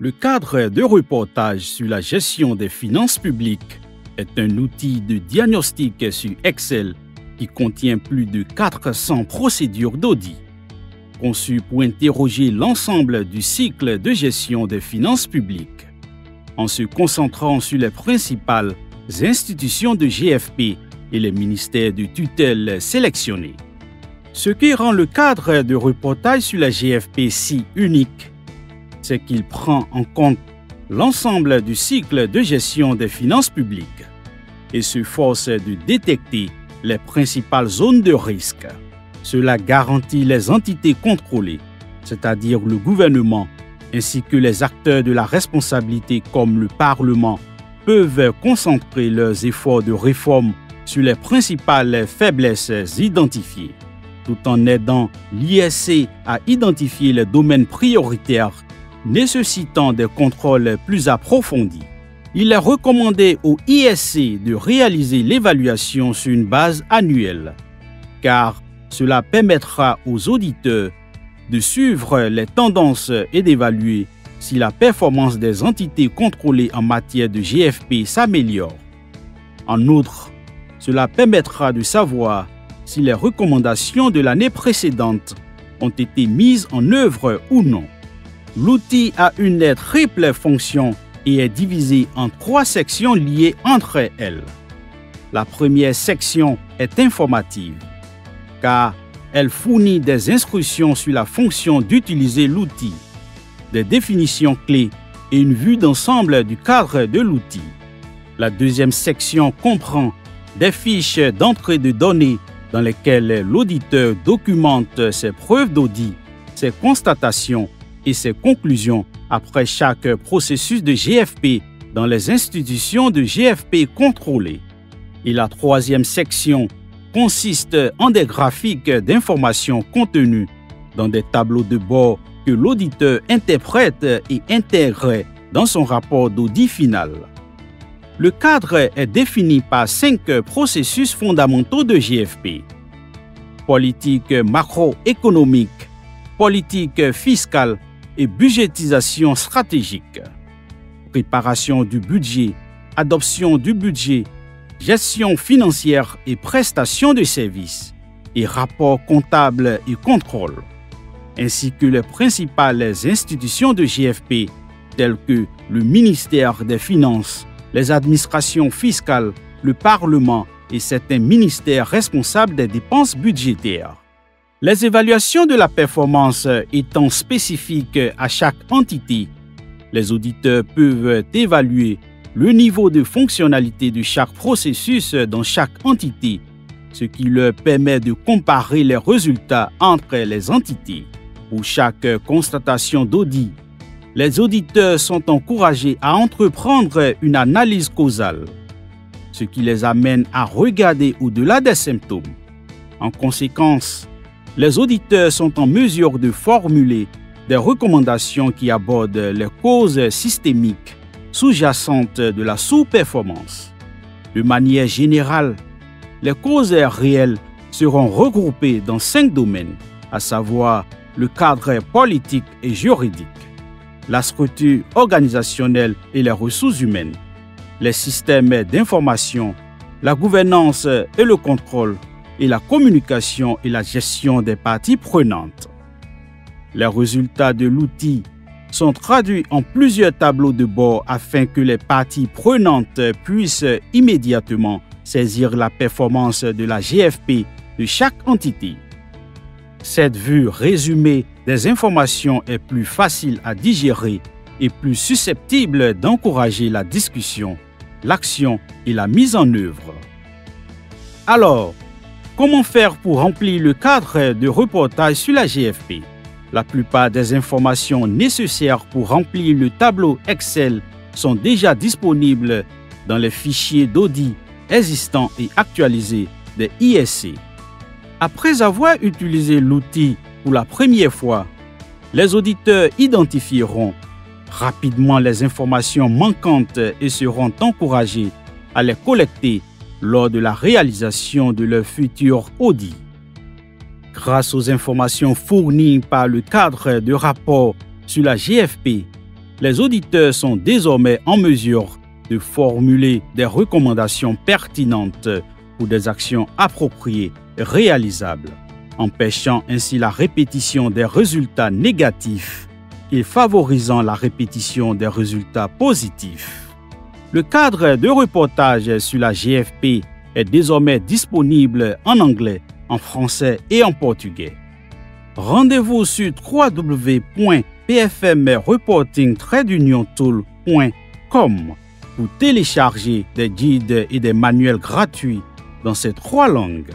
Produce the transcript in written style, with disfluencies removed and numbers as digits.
Le cadre de reportage sur la gestion des finances publiques est un outil de diagnostic sur Excel qui contient plus de 400 procédures d'audit. Conçu pour interroger l'ensemble du cycle de gestion des finances publiques, en se concentrant sur les principales institutions de GFP et les ministères de tutelle sélectionnés. Ce qui rend le cadre de reportage sur la GFP si unique, c'est qu'il prend en compte l'ensemble du cycle de gestion des finances publiques et s'efforce de détecter les principales zones de risque. Cela garantit les entités contrôlées, c'est-à-dire le gouvernement, ainsi que les acteurs de la responsabilité comme le Parlement, peuvent concentrer leurs efforts de réforme sur les principales faiblesses identifiées, tout en aidant l'ISC à identifier les domaines prioritaires nécessitant des contrôles plus approfondis. Il est recommandé au ISC de réaliser l'évaluation sur une base annuelle, car cela permettra aux auditeurs de suivre les tendances et d'évaluer si la performance des entités contrôlées en matière de GFP s'améliore. En outre, cela permettra de savoir si les recommandations de l'année précédente ont été mises en œuvre ou non. L'outil a une triple fonction et est divisé en 3 sections liées entre elles. La première section est informative, car elle fournit des instructions sur la fonction d'utiliser l'outil, des définitions clés et une vue d'ensemble du cadre de l'outil. La deuxième section comprend des fiches d'entrée de données dans lesquelles l'auditeur documente ses preuves d'audit, ses constatations et ses conclusions après chaque processus de GFP dans les institutions de GFP contrôlées. Et la troisième section consiste en des graphiques d'informations contenues dans des tableaux de bord que l'auditeur interprète et intègre dans son rapport d'audit final. Le cadre est défini par 5 processus fondamentaux de GFP: politique macroéconomique, politique fiscale et budgétisation stratégique, préparation du budget, adoption du budget, gestion financière et prestation de services, et rapports comptables et contrôle, ainsi que les principales institutions de GFP telles que le ministère des Finances, les administrations fiscales, le Parlement et certains ministères responsables des dépenses budgétaires. Les évaluations de la performance étant spécifiques à chaque entité, les auditeurs peuvent évaluer le niveau de fonctionnalité de chaque processus dans chaque entité, ce qui leur permet de comparer les résultats entre les entités. Pour chaque constatation d'audit, les auditeurs sont encouragés à entreprendre une analyse causale, ce qui les amène à regarder au-delà des symptômes. En conséquence, les auditeurs sont en mesure de formuler des recommandations qui abordent les causes systémiques sous-jacentes de la sous-performance. De manière générale, les causes réelles seront regroupées dans 5 domaines, à savoir le cadre politique et juridique, la structure organisationnelle et les ressources humaines, les systèmes d'information, la gouvernance et le contrôle, et la communication et la gestion des parties prenantes. Les résultats de l'outil sont traduits en plusieurs tableaux de bord afin que les parties prenantes puissent immédiatement saisir la performance de la GFP de chaque entité. Cette vue résumée des informations est plus facile à digérer et plus susceptible d'encourager la discussion, l'action et la mise en œuvre. Alors, comment faire pour remplir le cadre de reportage sur la GFP? La plupart des informations nécessaires pour remplir le tableau Excel sont déjà disponibles dans les fichiers d'audit existants et actualisés des ISC. Après avoir utilisé l'outil pour la première fois, les auditeurs identifieront rapidement les informations manquantes et seront encouragés à les collecter lors de la réalisation de leur futur audit. Grâce aux informations fournies par le cadre de rapport sur la GFP, les auditeurs sont désormais en mesure de formuler des recommandations pertinentes pour des actions appropriées et réalisables, empêchant ainsi la répétition des résultats négatifs et favorisant la répétition des résultats positifs. Le cadre de reportage sur la GFP est désormais disponible en anglais, en français et en portugais. Rendez-vous sur www.pfmreporting-tool.com pour télécharger des guides et des manuels gratuits dans ces 3 langues.